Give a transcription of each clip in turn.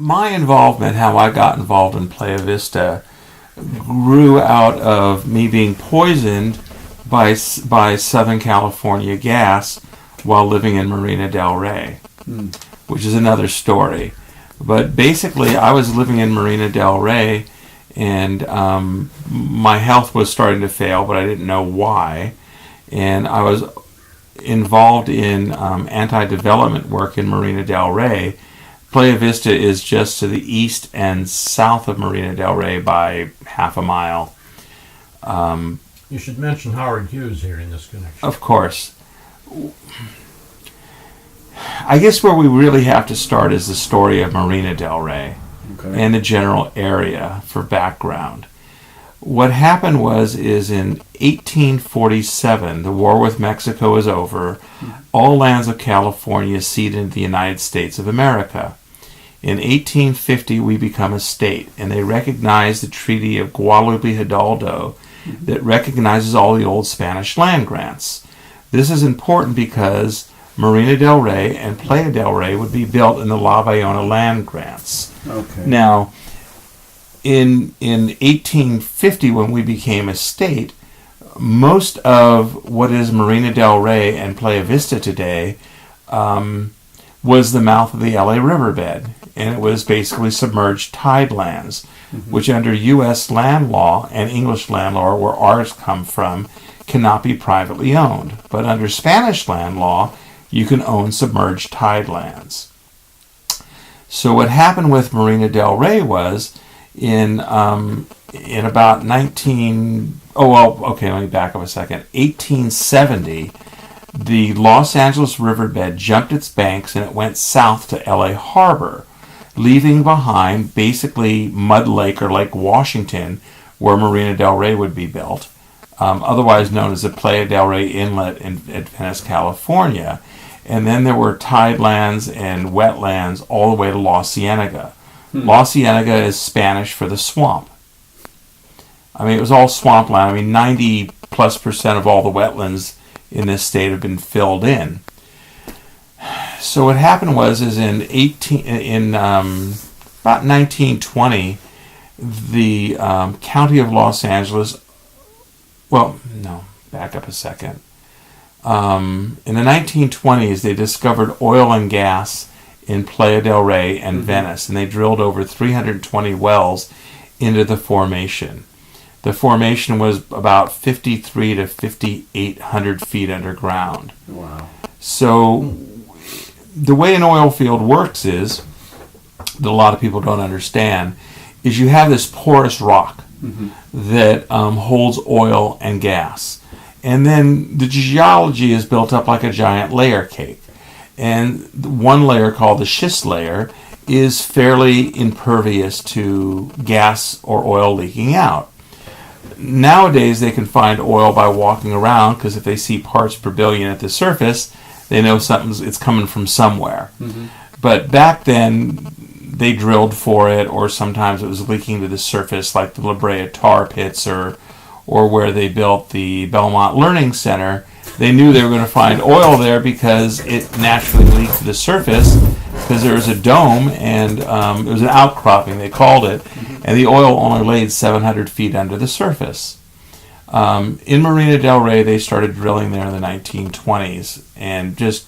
my involvement, how I got involved in Playa Vista, grew out of me being poisoned by Southern California gas while living in Marina del Rey, which is another story. But basically, I was living in Marina del Rey, and my health was starting to fail, but I didn't know why. And I was involved in anti-development work in Marina del Rey. Playa Vista is just to the east and south of Marina del Rey by half a mile. You should mention Howard Hughes here in this connection. Of course. I guess where we really have to start is the story of Marina del Rey and the general area for background. What happened is in 1847, the war with Mexico was over. All lands of California ceded into the United States of America. In 1850, we become a state, and they recognize the Treaty of Guadalupe Hidalgo that recognizes all the old Spanish land grants. This is important because Marina del Rey and Playa del Rey would be built in the La Bayona land grants. Okay. Now, in 1850, when we became a state, most of what is Marina del Rey and Playa Vista today was the mouth of the LA riverbed, and it was basically submerged tidelands, which under U.S. land law and English land law, where ours come from, cannot be privately owned. But under Spanish land law, you can own submerged tidelands. So what happened with Marina del Rey was in about 1870, the Los Angeles riverbed jumped its banks and it went south to LA Harbor, leaving behind basically Mud Lake or Lake Washington, where Marina del Rey would be built, otherwise known as the Playa del Rey Inlet in Venice, California. And then there were tidelands and wetlands all the way to La Cienega. La Cienega is Spanish for the swamp. I mean, it was all swampland. I mean, 90+% of all the wetlands in this state have been filled in. So what happened is in about 1920, the county of Los Angeles. Well, no, back up a second. In the 1920s, they discovered oil and gas in Playa del Rey and Venice, and they drilled over 320 wells into the formation. The formation was about 53 to 5,800 feet underground. Wow. So the way an oil field works is, that a lot of people don't understand, is you have this porous rock that holds oil and gas. And then the geology is built up like a giant layer cake. And one layer, called the schist layer, is fairly impervious to gas or oil leaking out. Nowadays, they can find oil by walking around, because if they see parts per billion at the surface, they know it's coming from somewhere. But back then, they drilled for it, or sometimes it was leaking to the surface, like the La Brea tar pits, or where they built the Belmont Learning Center. They knew they were going to find oil there because it naturally leaked to the surface, because there was a dome, and it was an outcropping, they called it, and the oil only laid 700 feet under the surface. In Marina del Rey, they started drilling there in the 1920s, and just,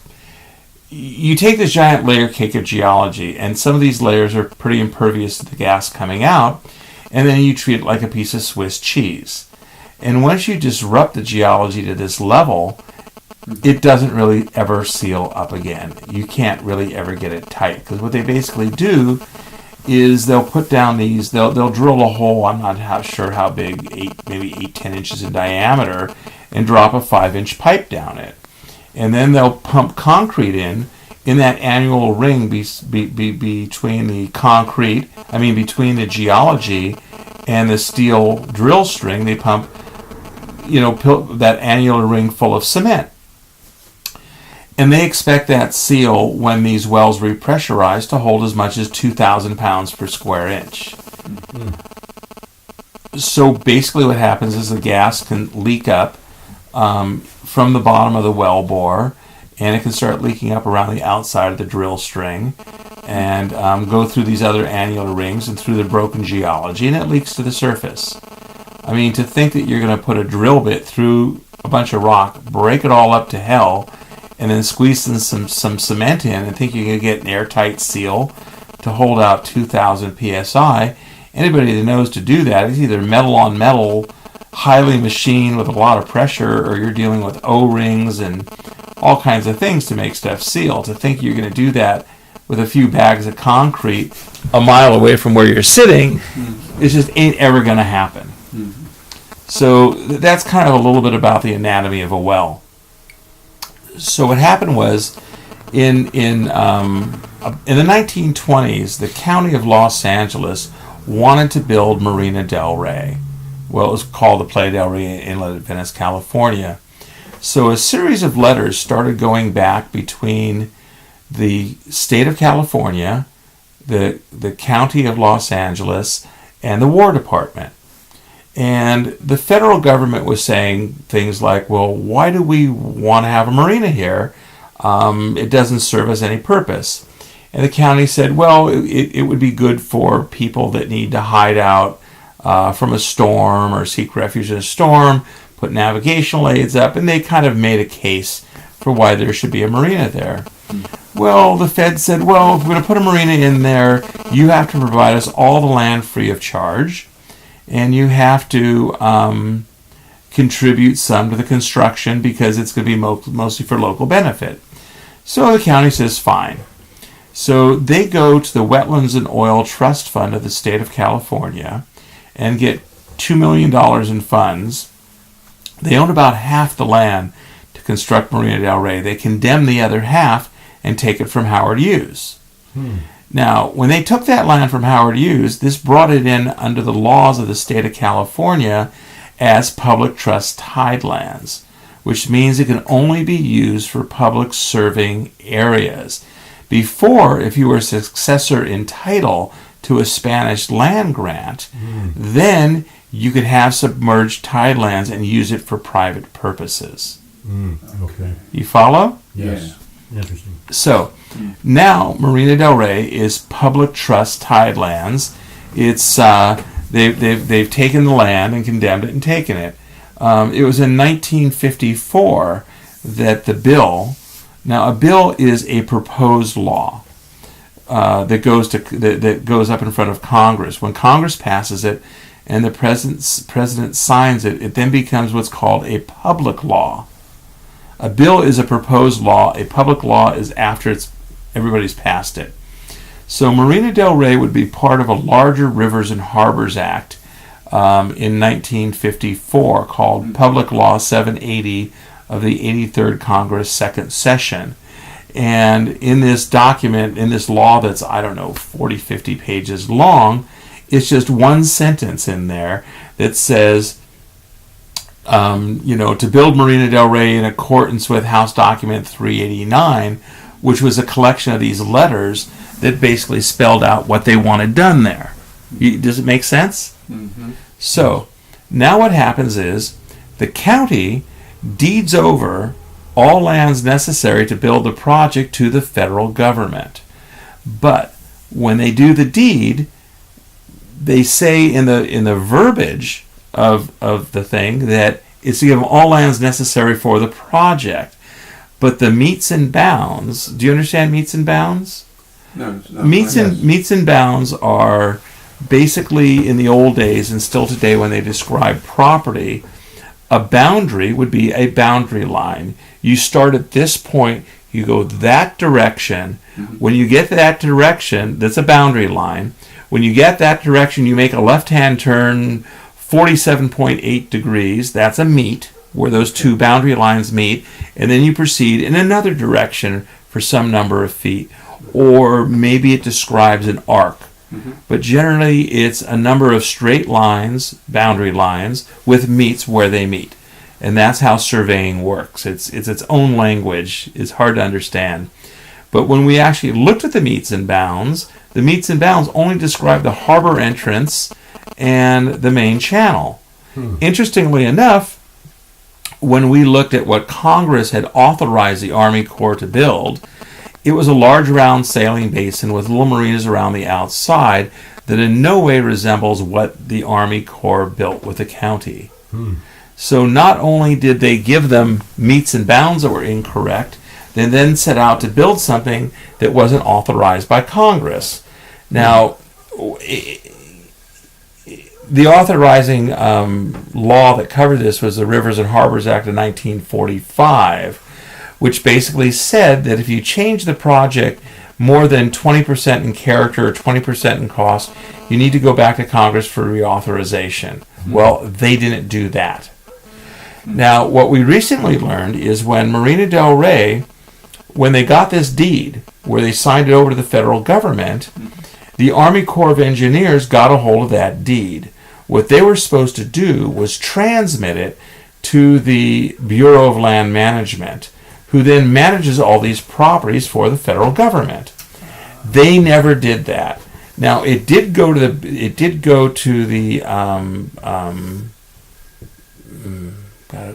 you take this giant layer cake of geology, and some of these layers are pretty impervious to the gas coming out, and then you treat it like a piece of Swiss cheese. And once you disrupt the geology to this level, it doesn't really ever seal up again. You can't really ever get it tight, because what they basically do is they'll put down these, they'll drill a hole, I'm not sure how big, maybe 10 inches in diameter, and drop a 5-inch pipe down it. And then they'll pump concrete in that annual ring between the concrete, between the geology and the steel drill string. They pump that annular ring full of cement. And they expect that seal, when these wells repressurize, to hold as much as 2,000 pounds per square inch. So basically what happens is the gas can leak up from the bottom of the well bore, and it can start leaking up around the outside of the drill string. and go through these other annular rings and through the broken geology, and it leaks to the surface. I mean, to think that you're going to put a drill bit through a bunch of rock, break it all up to hell, and then squeeze in some cement in and think you're going to get an airtight seal to hold out 2,000 psi. Anybody that knows to do that is either metal on metal, highly machined with a lot of pressure, or you're dealing with O-rings and all kinds of things to make stuff seal. To think you're going to do that with a few bags of concrete a mile away from where you're sitting, it just ain't ever going to happen. So that's kind of a little bit about the anatomy of a well. So what happened was, in the 1920s, the county of Los Angeles wanted to build Marina del Rey. Well, it was called the Playa del Rey Inlet at Venice, California. So a series of letters started going back between the state of California, the county of Los Angeles, and the War Department. And the federal government was saying things like, well, why do we want to have a marina here? It doesn't serve us any purpose. And the county said, well, it would be good for people that need to hide out from a storm or seek refuge in a storm, put navigational aids up, and they kind of made a case for why there should be a marina there. Well, the Fed said, well, if we're going to put a marina in there, you have to provide us all the land free of charge, and you have to contribute some to the construction because it's going to be mostly for local benefit. So the county says, fine. So they go to the Wetlands and Oil Trust Fund of the state of California and get $2 million in funds. They own about half the land to construct Marina del Rey. They condemn the other half and take it from Howard Hughes. Now, when they took that land from Howard Hughes, this brought it in under the laws of the state of California as public trust tidelands, which means it can only be used for public serving areas. Before, if you were a successor in title to a Spanish land grant, then you could have submerged tidelands and use it for private purposes. Okay. You follow? Yes. Interesting. So now Marina del Rey is public trust tidelands. It's they've taken the land and condemned it and taken it. It was in 1954 that the bill. Now a bill is a proposed law that goes up in front of Congress. When Congress passes it and the president signs it, it then becomes what's called a public law. A bill is a proposed law. A public law is after everybody's passed it. So Marina del Rey would be part of a larger Rivers and Harbors Act in 1954 called Public Law 780 of the 83rd Congress Second Session. And in this document, in this law that's, 40, 50 pages long, it's just one sentence in there that says, to build Marina del Rey in accordance with House Document 389, which was a collection of these letters that basically spelled out what they wanted done there. Does it make sense? Mm-hmm. So now what happens is the county deeds over all lands necessary to build the project to the federal government. But when they do the deed, they say in the verbiage of the thing that it's to give them all lands necessary for the project. But the meets and bounds, do you understand meets and bounds? No. Meets and bounds are basically, in the old days and still today when they describe property, a boundary would be a boundary line. You start at this point, you go that direction. Mm-hmm. When you get to that direction, that's a boundary line. When you get that direction, you make a left-hand turn 47.8 degrees. That's a meet, where those two boundary lines meet. And then you proceed in another direction for some number of feet. Or maybe it describes an arc. Mm-hmm. But generally, it's a number of straight lines, boundary lines, with meets where they meet. And that's how surveying works. It's its own language. It's hard to understand. But when we actually looked at the meets and bounds only describe the harbor entrance and the main channel. Interestingly enough, when we looked at what Congress had authorized the Army Corps to build, it was a large round sailing basin with little marinas around the outside that in no way resembles what the Army Corps built with the county. So not only did they give them metes and bounds that were incorrect, they then set out to build something that wasn't authorized by Congress. Now, the authorizing law that covered this was the Rivers and Harbors Act of 1945, which basically said that if you change the project more than 20% in character or 20% in cost, you need to go back to Congress for reauthorization. Well, they didn't do that. Now, what we recently learned is when Marina del Rey, when they got this deed, where they signed it over to the federal government, the Army Corps of Engineers got a hold of that deed. What they were supposed to do was transmit it to the Bureau of Land Management, who then manages all these properties for the federal government. They never did that. Now, it did go to the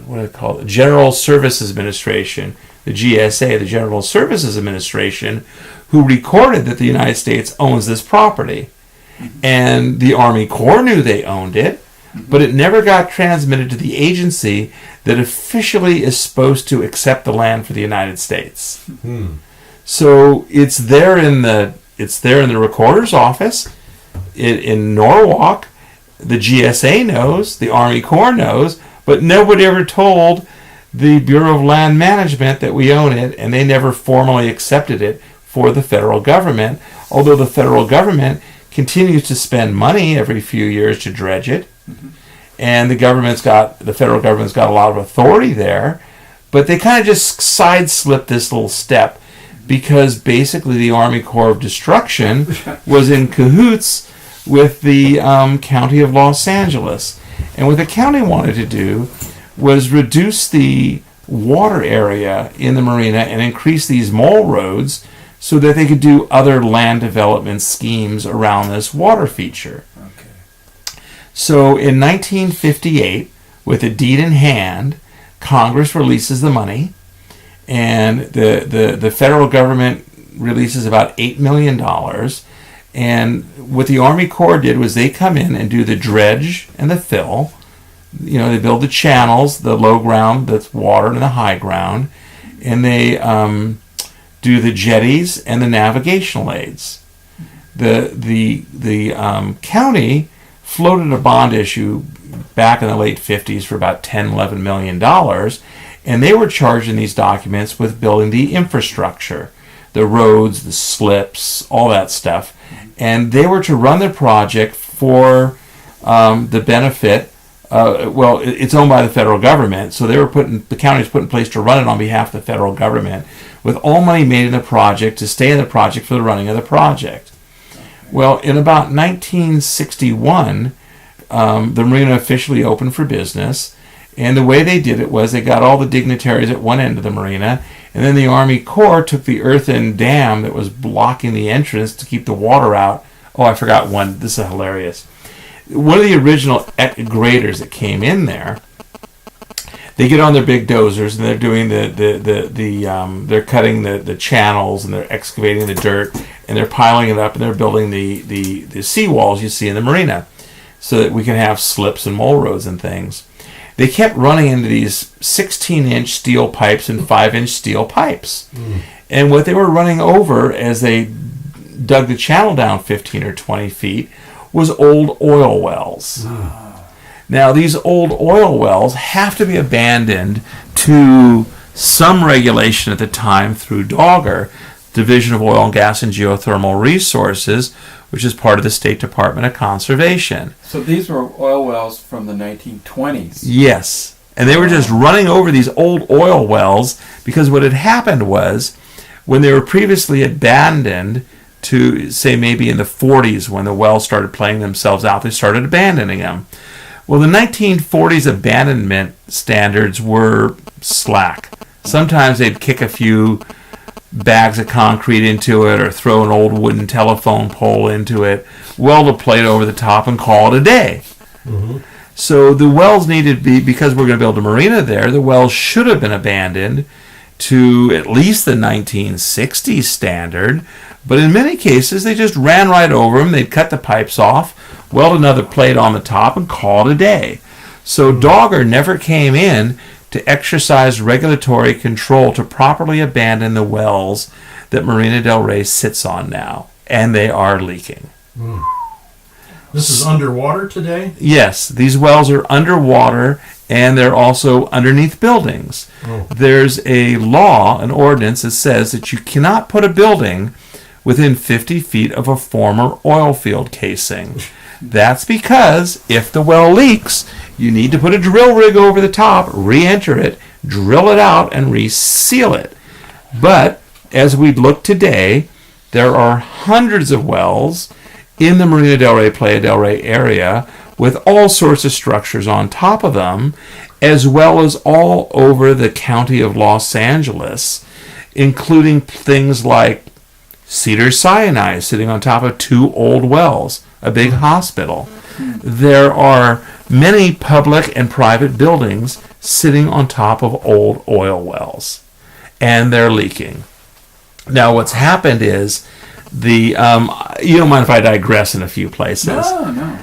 what do they call it? General Services Administration, the GSA, the General Services Administration, who recorded that the United States owns this property. And the Army Corps knew they owned it, but it never got transmitted to the agency that officially is supposed to accept the land for the United States. So it's there in the recorder's office in Norwalk. The GSA knows, the Army Corps knows, but nobody ever told the Bureau of Land Management that we own it, and they never formally accepted it for the federal government, although the federal government continues to spend money every few years to dredge it. And the federal government's got a lot of authority there, but they kind of just side-slipped this little step because basically the Army Corps of Destruction was in cahoots with the County of Los Angeles. And what the county wanted to do was reduce the water area in the marina and increase these mole roads so that they could do other land development schemes around this water feature. So in 1958, with a deed in hand, Congress releases the money, and the federal government releases about $8 million. And what the Army Corps did was they come in and do the dredge and the fill. They build the channels, the low ground that's water, and the high ground. And they do the jetties and the navigational aids. The county floated a bond issue back in the late 50s for about $10-11 million, and they were charged in these documents with building the infrastructure, the roads, the slips, all that stuff, and they were to run the project for the benefit. It's owned by the federal government, so the county was put in place to run it on behalf of the federal government, with all money made in the project to stay in the project for the running of the project. Well, in about 1961, the marina officially opened for business, and the way they did it was they got all the dignitaries at one end of the marina, and then the Army Corps took the earthen dam that was blocking the entrance to keep the water out. Oh, I forgot one. This is hilarious. One of the original graders that came in there, they get on their big dozers and they're doing they're cutting the channels and they're excavating the dirt and they're piling it up and they're building the seawalls you see in the marina so that we can have slips and mole roads and things. They kept running into these 16-inch steel pipes and 5-inch steel pipes. And what they were running over as they dug the channel down 15 or 20 feet was old oil wells. Now, these old oil wells have to be abandoned to some regulation at the time through DOGGR, Division of Oil and Gas and Geothermal Resources, which is part of the State Department of Conservation. So these were oil wells from the 1920s? Yes. And they were just running over these old oil wells because what had happened was when they were previously abandoned to, say, maybe in the 40s when the wells started playing themselves out, they started abandoning them. Well, the 1940s abandonment standards were slack. Sometimes they'd kick a few bags of concrete into it or throw an old wooden telephone pole into it, weld a plate over the top, and call it a day. So the wells needed to be, because we're going to build a marina there, the wells should have been abandoned to at least the 1960s standard, but in many cases they just ran right over them. They'd cut the pipes off, weld another plate on the top, and call it a day. So Dogger never came in to exercise regulatory control to properly abandon the wells that Marina del Rey sits on now, and they are leaking. This is underwater today? Yes, these wells are underwater, and they're also underneath buildings. Oh. There's a law, an ordinance that says that you cannot put a building within 50 feet of a former oil field casing. That's because if the well leaks, you need to put a drill rig over the top, re-enter it, drill it out, and reseal it. But as we look today, there are hundreds of wells in the Marina del Rey, Playa del Rey area with all sorts of structures on top of them, as well as all over the county of Los Angeles, including things like Cedars-Sinai sitting on top of 2 old wells, a big hospital. There are many public and private buildings sitting on top of old oil wells, and they're leaking. Now, what's happened is you don't mind if I digress in a few places? No, no.